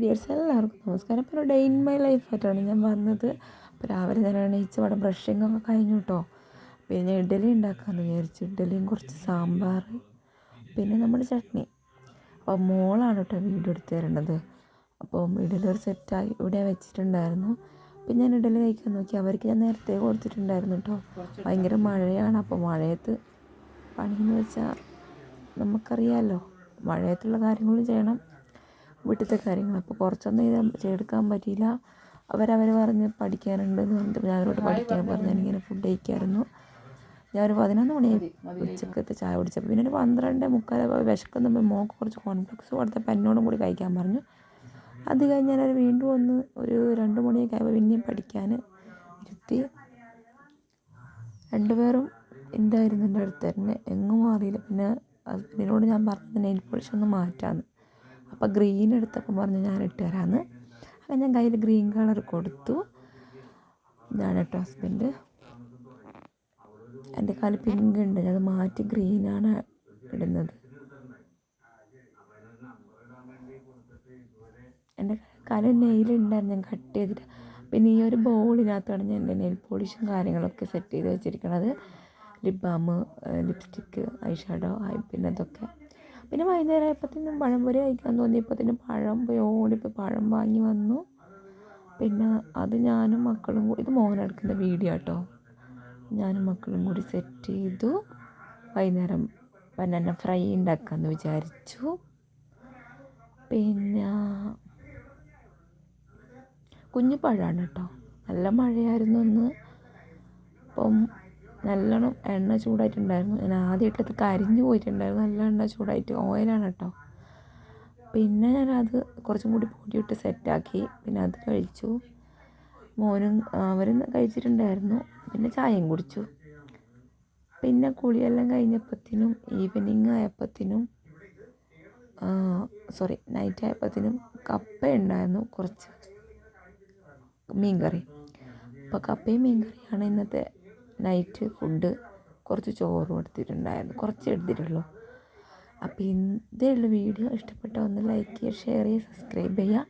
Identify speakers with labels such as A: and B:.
A: Dears എല്ലാവർക്കും നമസ്കാരം. ഇപ്പോൾ ഒരു ഡേ ഇൻ മൈ ലൈഫായിട്ടാണ് ഞാൻ വന്നത്. അപ്പോൾ രാവിലെ ഞാൻ എണീച്ച് ഇവിടെ ബ്രഷിങ്ങൊക്കെ കഴിഞ്ഞു കേട്ടോ. പിന്നെ ഇഡ്ഡലി ഉണ്ടാക്കാമെന്ന് വിചാരിച്ചു. ഇഡ്ഡലിയും കുറച്ച് സാമ്പാർ, പിന്നെ നമ്മുടെ ചട്നി. അപ്പോൾ മോളാണ് കേട്ടോ വീഡിയോ എടുത്ത് തരേണ്ടത്. അപ്പം ഇഡ്ഡലി ഒരു സെറ്റായി ഇവിടെ വെച്ചിട്ടുണ്ടായിരുന്നു. പിന്നെ ഞാൻ ഇഡ്ഡലി കഴിക്കാൻ നോക്കി. അവർക്ക് ഞാൻ നേരത്തെ കൊടുത്തിട്ടുണ്ടായിരുന്നു കേട്ടോ. ഭയങ്കര മഴയാണ്. അപ്പോൾ മഴയത്ത് പണിയെന്ന് വെച്ചാൽ നമുക്കറിയാമല്ലോ, മഴയത്തുള്ള കാര്യങ്ങളും ചെയ്യണം, വീട്ടിലത്തെ കാര്യങ്ങൾ. അപ്പോൾ കുറച്ചൊന്നും ഇത് ചെയ്തെടുക്കാൻ പറ്റിയില്ല. അവരവർ പറഞ്ഞ് പഠിക്കാനുണ്ടെന്ന് പറഞ്ഞിട്ട് ഞാൻ അവരോട് പഠിക്കാൻ പറഞ്ഞ് ഞാനിങ്ങനെ ഫുഡ് കഴിക്കായിരുന്നു. ഞാൻ ഒരു 11 മണിയായി ഉച്ചക്കത്തെ ചായ കുടിച്ചപ്പോൾ. പിന്നെ ഒരു 12:45 വിശക്കുമ്പോൾ മോൾക്ക് കുറച്ച് കോൺഫ്ലെക്സ് കൊടുത്തപ്പോൾ എന്നോടും കൂടി കഴിക്കാൻ പറഞ്ഞു. അത് കഴിഞ്ഞ് ഞാനൊരു വീണ്ടും ഒന്ന് ഒരു 2 മണിയൊക്കെ ആയപ്പോൾ പിന്നെയും പഠിക്കാൻ ഇരുത്തി. രണ്ടുപേരും ഉണ്ടായിരുന്നു എൻ്റെ അടുത്ത് തന്നെ, എങ്ങും അറിയില്ല. പിന്നെ ഹസ്ബൻഡിനോട് ഞാൻ പറഞ്ഞു നെയിൽ പോളിഷ് ഒന്ന് മാറ്റാമെന്ന്. അപ്പോൾ ഗ്രീൻ എടുത്തപ്പോൾ പറഞ്ഞു ഞാൻ ഇട്ട് തരാമെന്ന്. അങ്ങനെ ഞാൻ കയ്യിൽ ഗ്രീൻ കളർ കൊടുത്തു. ഇതാണ് കേട്ടോ ഹസ്ബൻഡ്. എൻ്റെ കാലിൽ പിങ്ക് ഉണ്ട്, അത് മാറ്റി ഗ്രീനാണ് ഇടുന്നത്. എൻ്റെ കാലിൽ നെയിലുണ്ടായിരുന്നു, ഞാൻ കട്ട് ചെയ്തിട്ട്. പിന്നെ ഈ ഒരു ബോളിനകത്താണ് ഞാൻ എൻ്റെ നെയിൽ പോളിഷും കാര്യങ്ങളൊക്കെ സെറ്റ് ചെയ്ത് വെച്ചിരിക്കുന്നത്. Lip balm, lipstick, I shadow, പിന്നെ അതൊക്കെ. പിന്നെ വൈകുന്നേരം ആയപ്പോഴത്തേനും പഴംപൊരി കഴിക്കാൻ തോന്നിയപ്പോഴത്തേനും പഴം പോയി ഓടിപ്പോയി പഴം വാങ്ങി വന്നു. പിന്നെ അത് ഞാനും മക്കളും കൂടി, ഇത് മോനെടുക്കുന്ന വീഡിയോ കേട്ടോ, ഞാനും മക്കളും കൂടി സെറ്റ് ചെയ്തു. വൈകുന്നേരം ബനാന ഫ്രൈ ഉണ്ടാക്കാമെന്ന് വിചാരിച്ചു. പിന്നെ കുഞ്ഞു പഴമാണ് കേട്ടോ. നല്ല മഴയായിരുന്നു ഇന്ന്. അപ്പം നല്ലോണം എണ്ണ ചൂടായിട്ടുണ്ടായിരുന്നു. ഞാൻ ആദ്യം ഇട്ടത് കരിഞ്ഞു പോയിട്ടുണ്ടായിരുന്നു. നല്ല എണ്ണ ചൂടായിട്ട്, ഓയിലാണ് കേട്ടോ. പിന്നെ ഞാനത് കുറച്ചും കൂടി പൊടിയിട്ട് സെറ്റാക്കി. പിന്നെ അത് കഴിച്ചു. മോനും അവരും കഴിച്ചിട്ടുണ്ടായിരുന്നു. പിന്നെ ചായയും കുടിച്ചു. പിന്നെ കുളിയെല്ലാം കഴിഞ്ഞപ്പോഴത്തേനും ഈവനിങ് ആയപ്പോഴത്തേനും നൈറ്റ് ആയപ്പോഴത്തേനും കപ്പ ഉണ്ടായിരുന്നു, കുറച്ച് മീൻകറി. അപ്പോൾ കപ്പയും മീൻകറിയാണ് ഇന്നത്തെ നൈറ്റ് ഫുഡ്. കുറച്ച് ചോറും എടുത്തിട്ടുണ്ടായിരുന്നു, കുറച്ച് എടുത്തിട്ടുള്ളൂ. അപ്പോൾ ഇതേ ഉള്ള വീഡിയോ. ഇഷ്ടപ്പെട്ട ഒന്ന് ലൈക്ക് ചെയ്യുക, ഷെയർ ചെയ്യുക, സബ്സ്ക്രൈബ് ചെയ്യുക.